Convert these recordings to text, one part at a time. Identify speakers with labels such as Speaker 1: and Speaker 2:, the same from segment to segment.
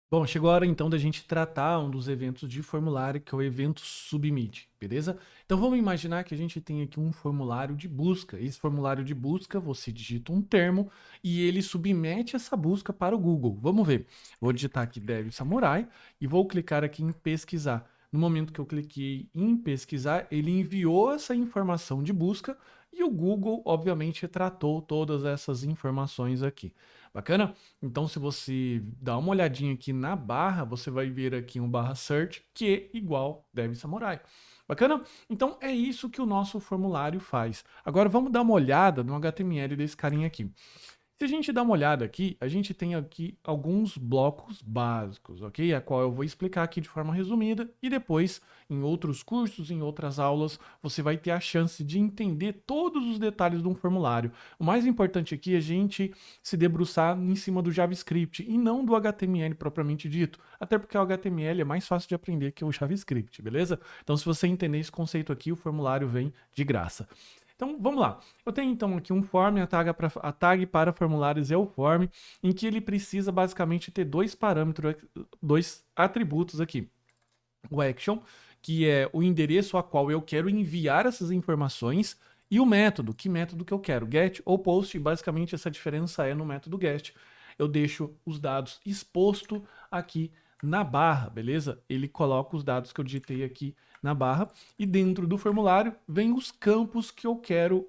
Speaker 1: Bom, chegou a hora então da gente tratar um dos eventos de formulário, que é o evento Submit, beleza? Então vamos imaginar que a gente tem aqui um formulário de busca. Esse formulário de busca, você digita um termo e ele submete essa busca para o Google. Vamos ver. Vou digitar aqui Dev Samurai e vou clicar aqui em pesquisar. No momento que eu cliquei em pesquisar, ele enviou essa informação de busca e o Google, obviamente, tratou todas essas informações aqui. Bacana? Então, se você dá uma olhadinha aqui na barra, você vai ver aqui um barra search, que é igual Dev Samurai. Bacana? Então, é isso que o nosso formulário faz. Agora, vamos dar uma olhada no HTML desse carinha aqui. Se a gente dá uma olhada aqui, a gente tem aqui alguns blocos básicos, ok? A qual eu vou explicar aqui de forma resumida e depois, em outros cursos, em outras aulas, você vai ter a chance de entender todos os detalhes de um formulário. O mais importante aqui é a gente se debruçar em cima do JavaScript e não do HTML propriamente dito, até porque o HTML é mais fácil de aprender que o JavaScript, beleza? Então, se você entender esse conceito aqui, o formulário vem de graça. Então, vamos lá. Eu tenho então aqui um form, a tag para formulários é o form, em que ele precisa basicamente ter dois parâmetros, dois atributos aqui. O action, que é o endereço a qual eu quero enviar essas informações, e o método, que método que eu quero, get ou post, e basicamente essa diferença é no método get. Eu deixo os dados exposto aqui na barra, beleza? Ele coloca os dados que eu digitei aqui na barra e dentro do formulário vem os campos que eu quero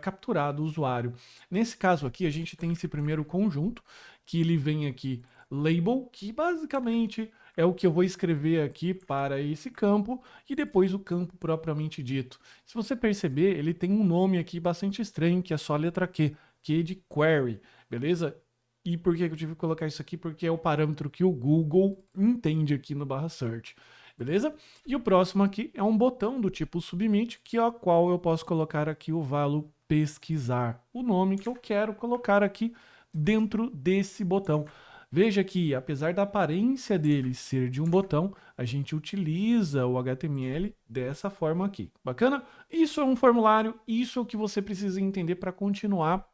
Speaker 1: capturar do usuário. Nesse caso aqui, a gente tem esse primeiro conjunto, que ele vem aqui label, que basicamente é o que eu vou escrever aqui para esse campo e depois o campo propriamente dito. Se você perceber, ele tem um nome aqui bastante estranho, que é só a letra Q, Q de query, beleza? E por que eu tive que colocar isso aqui? Porque é o parâmetro que o Google entende aqui no barra search, beleza? E o próximo aqui é um botão do tipo submit, que é o qual eu posso colocar aqui o valor pesquisar, o nome que eu quero colocar aqui dentro desse botão. Veja que, apesar da aparência dele ser de um botão, a gente utiliza o HTML dessa forma aqui. Bacana? Isso é um formulário, isso é o que você precisa entender para continuar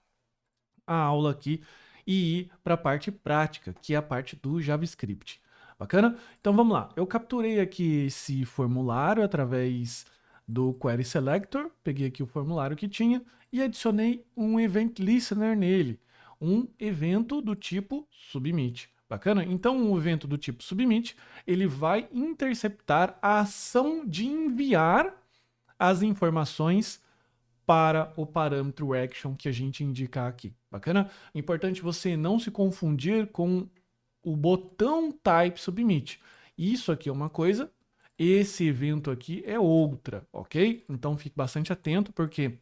Speaker 1: a aula aqui e ir para a parte prática, que é a parte do JavaScript. Bacana? Então vamos lá. Eu capturei aqui esse formulário através do Query Selector, peguei aqui o formulário que tinha e adicionei um Event Listener nele, um evento do tipo submit. Bacana? Então, um evento do tipo submit, ele vai interceptar a ação de enviar as informações para o parâmetro action que a gente indica aqui. Bacana? Importante você não se confundir com o botão type submit. Isso aqui é uma coisa, esse evento aqui é outra, ok? Então fique bastante atento porque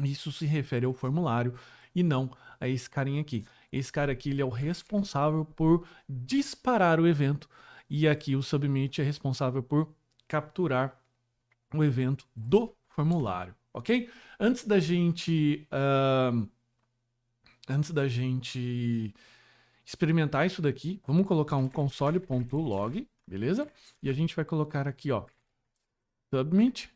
Speaker 1: isso se refere ao formulário e não a esse carinha aqui. Esse cara aqui ele é o responsável por disparar o evento e aqui o submit é responsável por capturar o evento do formulário, ok? Antes da gente, antes da gente experimentar isso daqui, vamos colocar um console.log, beleza? E a gente vai colocar aqui, ó, submit,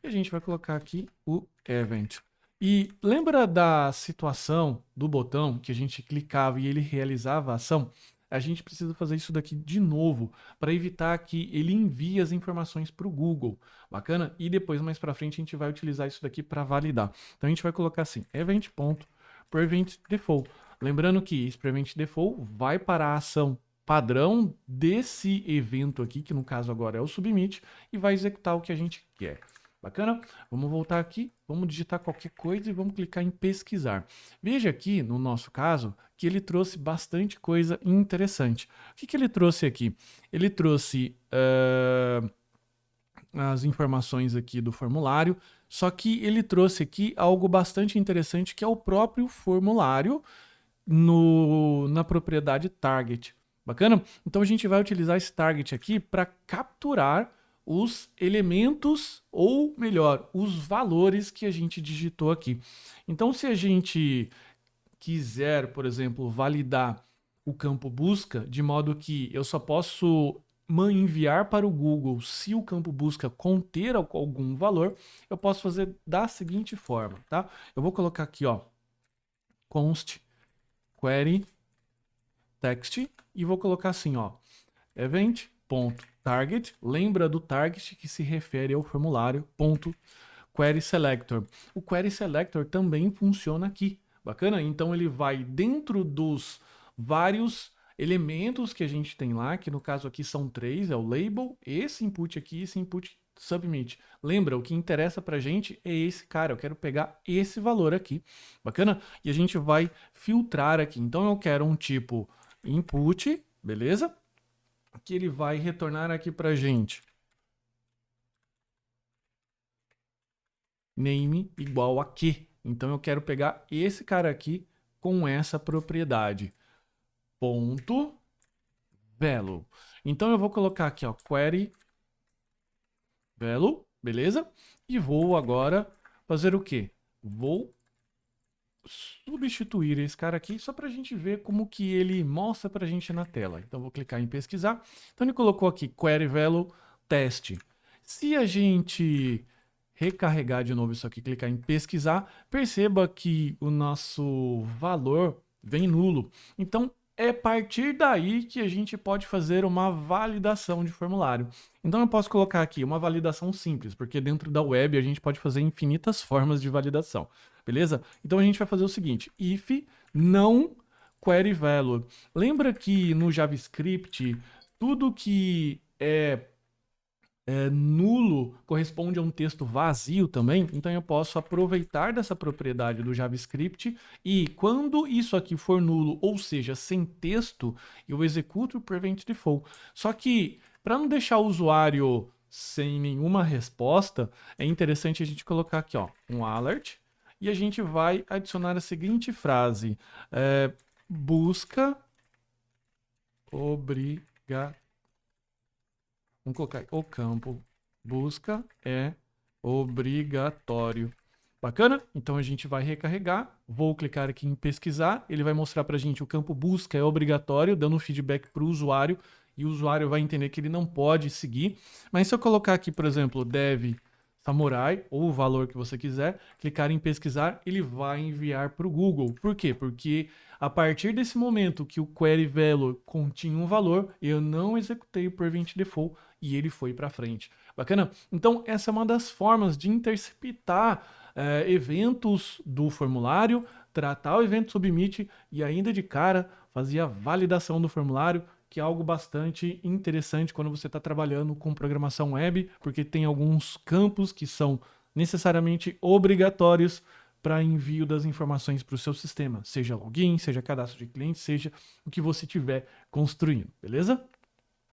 Speaker 1: e a gente vai colocar aqui o event. E lembra da situação do botão que a gente clicava e ele realizava a ação? A gente precisa fazer isso daqui de novo para evitar que ele envie as informações para o Google. Bacana? E depois, mais para frente, a gente vai utilizar isso daqui para validar. Então a gente vai colocar assim, event.prevent default. Lembrando que esse prevent default vai para a ação padrão desse evento aqui, que no caso agora é o submit, e vai executar o que a gente quer. Bacana? Vamos voltar aqui, vamos digitar qualquer coisa e vamos clicar em pesquisar. Veja aqui, no nosso caso, que ele trouxe bastante coisa interessante. O que ele trouxe aqui? Ele trouxe as informações aqui do formulário, só que ele trouxe aqui algo bastante interessante, que é o próprio formulário na propriedade target. Bacana? Então a gente vai utilizar esse target aqui para capturar os elementos, ou melhor, os valores que a gente digitou aqui. Então, se a gente quiser, por exemplo, validar o campo busca, de modo que eu só posso enviar para o Google se o campo busca conter algum valor, eu posso fazer da seguinte forma, tá? Eu vou colocar aqui, ó, const query text e vou colocar assim, ó, event.target, lembra do target que se refere ao formulário, ponto query selector. O query selector também funciona aqui, bacana? Então ele vai dentro dos vários elementos que a gente tem lá, que no caso aqui são 3, é o label, esse input aqui, esse input submit. Lembra, o que interessa pra gente é esse cara, eu quero pegar esse valor aqui, bacana? E a gente vai filtrar aqui. Então eu quero um tipo input, beleza? Que ele vai retornar aqui pra gente name igual a que. Então eu quero pegar esse cara aqui com essa propriedade. Ponto value. Então eu vou colocar aqui, ó, query value, beleza? E vou agora fazer o quê? Vou substituir esse cara aqui só para a gente ver como que ele mostra para a gente na tela. Então vou clicar em pesquisar. Então ele colocou aqui query value test. Se a gente recarregar de novo isso aqui, clicar em pesquisar, perceba que o nosso valor vem nulo. Então é a partir daí que a gente pode fazer uma validação de formulário. Então eu posso colocar aqui uma validação simples, porque dentro da web a gente pode fazer infinitas formas de validação. Beleza? Então a gente vai fazer o seguinte, if não query value. Lembra que no JavaScript tudo que é nulo corresponde a um texto vazio também? Então eu posso aproveitar dessa propriedade do JavaScript e quando isso aqui for nulo, ou seja, sem texto, eu executo o prevent default. Só que para não deixar o usuário sem nenhuma resposta, é interessante a gente colocar aqui, ó, um alert. E a gente vai adicionar a seguinte frase: busca obrigatória. Vamos colocar aí, o campo busca é obrigatório. Bacana? Então a gente vai recarregar. Vou clicar aqui em pesquisar. Ele vai mostrar para a gente o campo busca é obrigatório, dando feedback para o usuário. E o usuário vai entender que ele não pode seguir. Mas se eu colocar aqui, por exemplo, dev Samurai, ou o valor que você quiser, clicar em pesquisar, ele vai enviar para o Google. Por quê? Porque a partir desse momento que o query value continha um valor, eu não executei o prevent default e ele foi para frente. Bacana? Então, essa é uma das formas de interceptar eventos do formulário, tratar o evento submit e ainda de cara fazer a validação do formulário, que é algo bastante interessante quando você está trabalhando com programação web, porque tem alguns campos que são necessariamente obrigatórios para envio das informações para o seu sistema, seja login, seja cadastro de cliente, seja o que você estiver construindo, beleza?